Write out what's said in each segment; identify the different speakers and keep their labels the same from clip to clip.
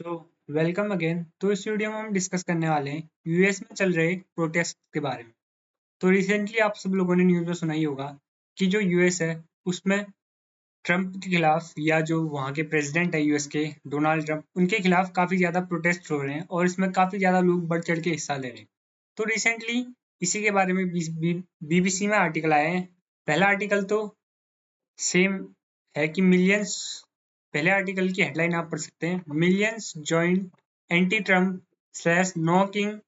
Speaker 1: Hello, welcome again. तो इस video में हम डिस्कस करने वाले हैं यूएस में चल रहे प्रोटेस्ट के बारे में। तो रिसेंटली आप सब लोगों ने न्यूज़ में सुना ही होगा कि जो यूएस है उसमें ट्रम्प के खिलाफ या जो वहाँ के प्रेसिडेंट है यूएस के डोनाल्ड ट्रम्प, उनके खिलाफ काफ़ी ज़्यादा प्रोटेस्ट हो रहे हैं और इसमें काफ़ी ज़्यादा लोग बढ़ चढ़ के हिस्सा ले रहे हैं। तो रिसेंटली इसी के बारे में बीबीसी में आर्टिकल आए हैं। पहला आर्टिकल तो सेम है कि मिलियंस, पहले आर्टिकल की हेडलाइन आप पढ़ सकते हैं, millions join anti Trump slash no king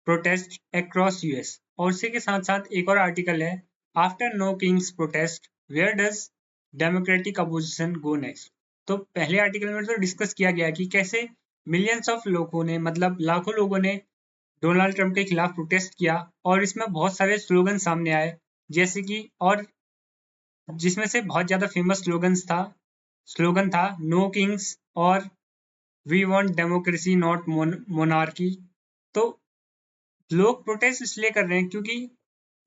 Speaker 1: protest across US. और उसी के साथ साथ एक और आर्टिकल है, after no kings protest where does democratic opposition go next. तो पहले आर्टिकल में तो डिस्कस किया गया कि कैसे मिलियंस ऑफ लोगों ने, मतलब लाखों लोगों ने डोनाल्ड ट्रंप के खिलाफ प्रोटेस्ट किया और इसमें बहुत सारे स्लोगन सामने आए, जैसे कि, और जिसमें से बहुत ज्यादा फेमस स्लोगन था नो किंग्स और we want democracy not monarchy. तो लोग प्रोटेस्ट इसलिए कर रहे हैं क्योंकि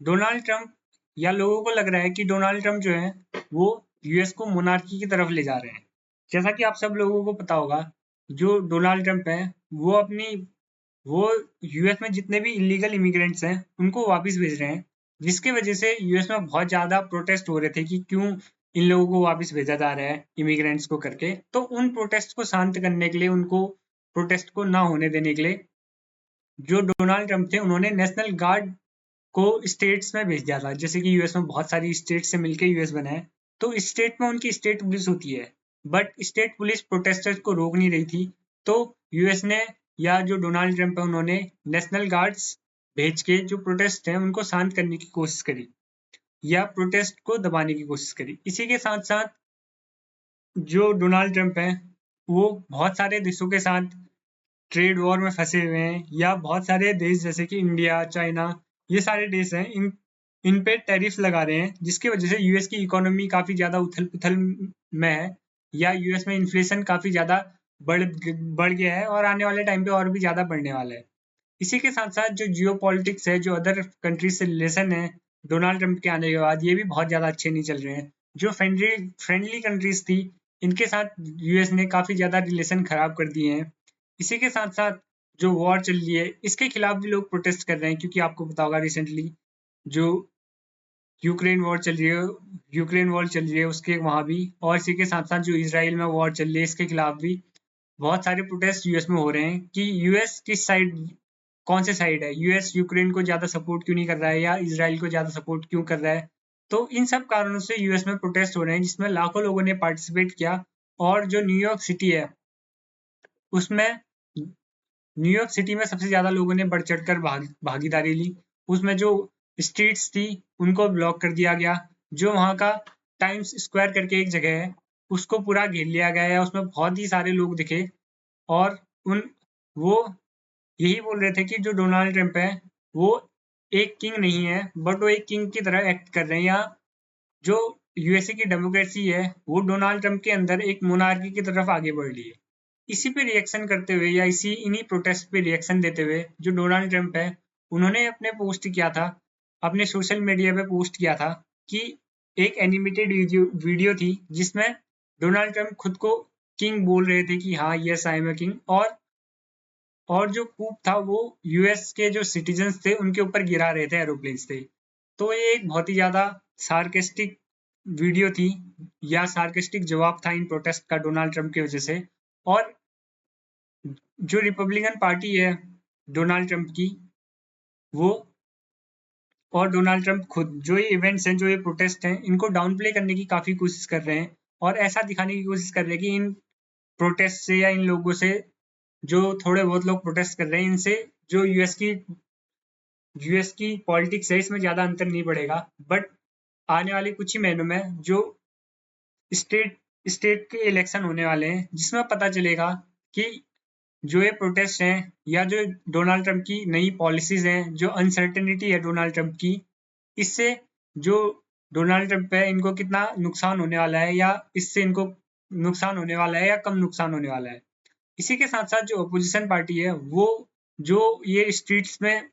Speaker 1: डोनाल्ड ट्रंप, या लोगों को लग रहा है कि डोनाल्ड ट्रंप जो है वो यूएस को मोनार्की की तरफ ले जा रहे हैं। जैसा कि आप सब लोगों को पता होगा, जो डोनाल्ड ट्रंप है वो यूएस में जितने भी इलीगल इमिग्रेंट्स हैं उनको वापस भेज रहे हैं, जिसकी वजह से यूएस में बहुत ज्यादा प्रोटेस्ट हो रहे थे कि क्यों इन लोगों को वापस भेजा जा रहा है इमिग्रेंट्स को करके। तो उन प्रोटेस्ट को शांत करने के लिए, उनको प्रोटेस्ट को ना होने देने के लिए, जो डोनाल्ड ट्रंप थे उन्होंने नेशनल गार्ड को स्टेट्स में भेज दिया था। जैसे कि यूएस में बहुत सारी स्टेट से मिलकर यूएस बना है, तो स्टेट में उनकी स्टेट पुलिस होती है, बट स्टेट पुलिस प्रोटेस्टर्स को रोक नहीं रही थी। तो यूएस ने, या जो डोनाल्ड ट्रंप है, उन्होंने नेशनल गार्ड्स भेज के जो प्रोटेस्ट है उनको शांत करने की कोशिश करी या प्रोटेस्ट को दबाने की कोशिश करी। इसी के साथ साथ जो डोनाल्ड ट्रंप है वो बहुत सारे देशों के साथ ट्रेड वॉर में फंसे हुए हैं, या बहुत सारे देश जैसे कि इंडिया, चाइना, ये सारे देश हैं, इन पे टैरिफ लगा रहे हैं, जिसकी वजह से यूएस की इकोनॉमी काफी ज्यादा उथल पुथल में है, या यूएस में इन्फ्लेशन काफी ज्यादा बढ़ बढ़ गया है और आने वाले टाइम पे और भी ज्यादा बढ़ने वाला है। इसी के साथ साथ जो जियो पॉलिटिक्स है, जो अदर कंट्रीज से रिलेशन है डोनाल्ड ट्रंप के आने के बाद, ये भी बहुत ज्यादा अच्छे नहीं चल रहे हैं। जो फ्रेंडली कंट्रीज थी, इनके साथ यूएस ने काफी ज्यादा रिलेशन खराब कर दिए हैं। इसी के साथ साथ जो वॉर चल रही है, इसके खिलाफ भी लोग प्रोटेस्ट कर रहे हैं, क्योंकि आपको पता होगा रिसेंटली जो यूक्रेन वॉर चल रही है उसके वहां भी, और इसी के साथ साथ जो इसराइल में वॉर चल रही है इसके खिलाफ भी बहुत सारे प्रोटेस्ट यूएस में हो रहे हैं कि यूएस किस साइड, कौन से साइड है, यूएस यूक्रेन को ज्यादा सपोर्ट क्यों नहीं कर रहा है या इसराइल को ज्यादा सपोर्ट क्यों कर रहा है। तो इन सब कारणों से यूएस में प्रोटेस्ट हो रहे हैं, जिसमें लाखों लोगों ने पार्टिसिपेट किया। और जो न्यूयॉर्क सिटी है उसमें, न्यूयॉर्क सिटी में सबसे ज्यादा लोगों ने बढ़ चढ़कर भागीदारी ली। उसमें जो स्ट्रीट्स थी उनको ब्लॉक कर दिया गया। जो वहाँ का टाइम्स स्क्वायर करके एक जगह है, उसको पूरा घेर लिया गया है, उसमें बहुत ही सारे लोग दिखे। और उन वो यही बोल रहे थे कि जो डोनाल्ड ट्रंप है वो एक किंग नहीं है, बट वो एक किंग की तरह एक्ट कर रहे हैं, या जो यूएसए की डेमोक्रेसी है वो डोनाल्ड ट्रंप के अंदर एक मोनार्की की तरफ आगे बढ़ रही है। इसी पे रिएक्शन करते हुए, या इन्हीं प्रोटेस्ट पे रिएक्शन देते हुए, जो डोनाल्ड ट्रंप है उन्होंने अपने पोस्ट किया था, अपने सोशल मीडिया पे पोस्ट किया था कि एक एनिमेटेड वीडियो थी जिसमें डोनाल्ड ट्रंप खुद को किंग बोल रहे थे कि हाँ, yes I am a king. और जो कूप था वो यूएस के जो सिटीजन्स थे उनके ऊपर गिरा रहे थे एरोप्लेन से। तो ये एक बहुत ही ज्यादा सार्केस्टिक वीडियो थी, या सार्केस्टिक जवाब था इन प्रोटेस्ट का डोनाल्ड ट्रंप की वजह से। और जो रिपब्लिकन पार्टी है डोनाल्ड ट्रंप की, वो और डोनाल्ड ट्रंप खुद, जो ये इवेंट्स हैं, जो ये प्रोटेस्ट हैं, इनको डाउन प्ले करने की काफी कोशिश कर रहे हैं, और ऐसा दिखाने की कोशिश कर रहे हैं कि इन प्रोटेस्ट से, या इन लोगों से, जो थोड़े बहुत लोग प्रोटेस्ट कर रहे हैं, इनसे जो यूएस की पॉलिटिक्स है इसमें ज्यादा अंतर नहीं पड़ेगा। बट आने वाले कुछ ही महीनों में जो स्टेट स्टेट के इलेक्शन होने वाले हैं, जिसमें पता चलेगा कि जो ये प्रोटेस्ट हैं, या जो डोनाल्ड ट्रंप की नई पॉलिसीज हैं, जो अनसर्टेनिटी है डोनाल्ड ट्रंप की, इससे जो डोनाल्ड ट्रंप है इनको कितना नुकसान होने वाला है, या इससे इनको नुकसान होने वाला है या कम नुकसान होने वाला है। इसी के साथ साथ जो अपोजिशन पार्टी है वो, जो ये स्ट्रीट्स में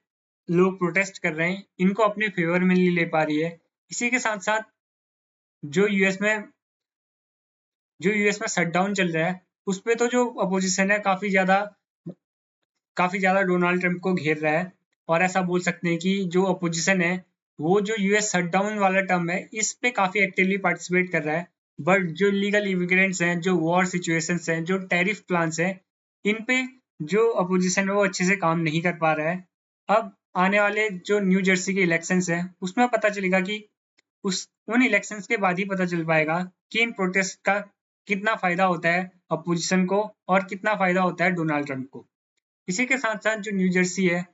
Speaker 1: लोग प्रोटेस्ट कर रहे हैं, इनको अपने फेवर में नहीं ले पा रही है। इसी के साथ साथ जो यूएस में जो यूएस में शटडाउन चल रहा है, उस पे तो जो अपोजिशन है काफी ज्यादा डोनाल्ड ट्रंप को घेर रहा है। और ऐसा बोल सकते हैं कि जो अपोजिशन है वो जो यूएस शटडाउन वाला टर्म है इस पे काफी एक्टिवली पार्टिसिपेट कर रहा है। बट जो लीगल इमिग्रेंट्स हैं, जो वॉर सिचुएशंस हैं, जो टैरिफ प्लान्स हैं, इन पे जो अपोजिशन है वो अच्छे से काम नहीं कर पा रहा है। अब आने वाले जो न्यू जर्सी के इलेक्शंस हैं उसमें पता चलेगा कि उन इलेक्शंस के बाद ही पता चल पाएगा कि इन प्रोटेस्ट का कितना फायदा होता है अपोजिशन को और कितना फायदा होता है डोनाल्ड ट्रंप को। इसी के साथ साथ जो न्यू जर्सी है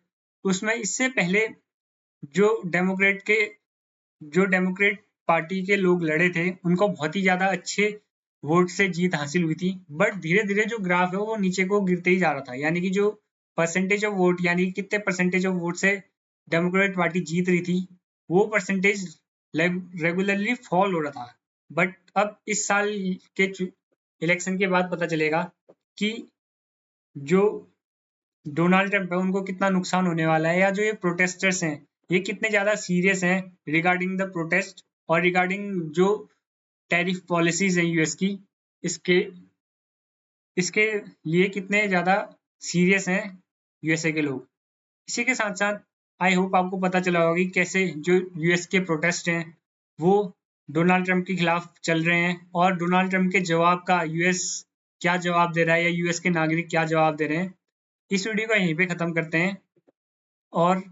Speaker 1: उसमें इससे पहले जो डेमोक्रेट के जो डेमोक्रेट पार्टी के लोग लड़े थे उनको बहुत ही ज्यादा अच्छे वोट से जीत हासिल हुई थी। बट धीरे धीरे जो ग्राफ है वो नीचे को गिरते ही जा रहा था, यानी कि जो परसेंटेज ऑफ वोट, यानी कि कितने परसेंटेज ऑफ वोट से डेमोक्रेट पार्टी जीत रही थी, वो परसेंटेज रेगुलरली फॉल हो रहा था। बट अब इस साल के इलेक्शन के बाद पता चलेगा कि जो डोनाल्ड ट्रंप है उनको कितना नुकसान होने वाला है, या जो ये प्रोटेस्टर्स हैं ये कितने ज्यादा सीरियस हैं रिगार्डिंग द प्रोटेस्ट और रिगार्डिंग जो टैरिफ पॉलिसीज है यूएस की, इसके इसके लिए कितने ज्यादा सीरियस हैं यूएसए के लोग। इसी के साथ साथ आई होप आपको पता चला होगा कि कैसे जो यूएस के प्रोटेस्ट हैं वो डोनाल्ड ट्रंप के खिलाफ चल रहे हैं और डोनाल्ड ट्रंप के जवाब का यूएस क्या जवाब दे रहा है या यूएस के नागरिक क्या जवाब दे रहे हैं। इस वीडियो को यहीं पे खत्म करते हैं और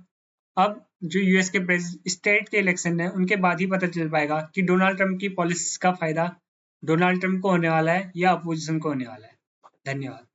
Speaker 1: अब जो यूएस के स्टेट के इलेक्शन है उनके बाद ही पता चल पाएगा कि डोनाल्ड ट्रंप की पॉलिसीज का फायदा डोनाल्ड ट्रंप को होने वाला है या अपोजिशन को होने वाला है। धन्यवाद।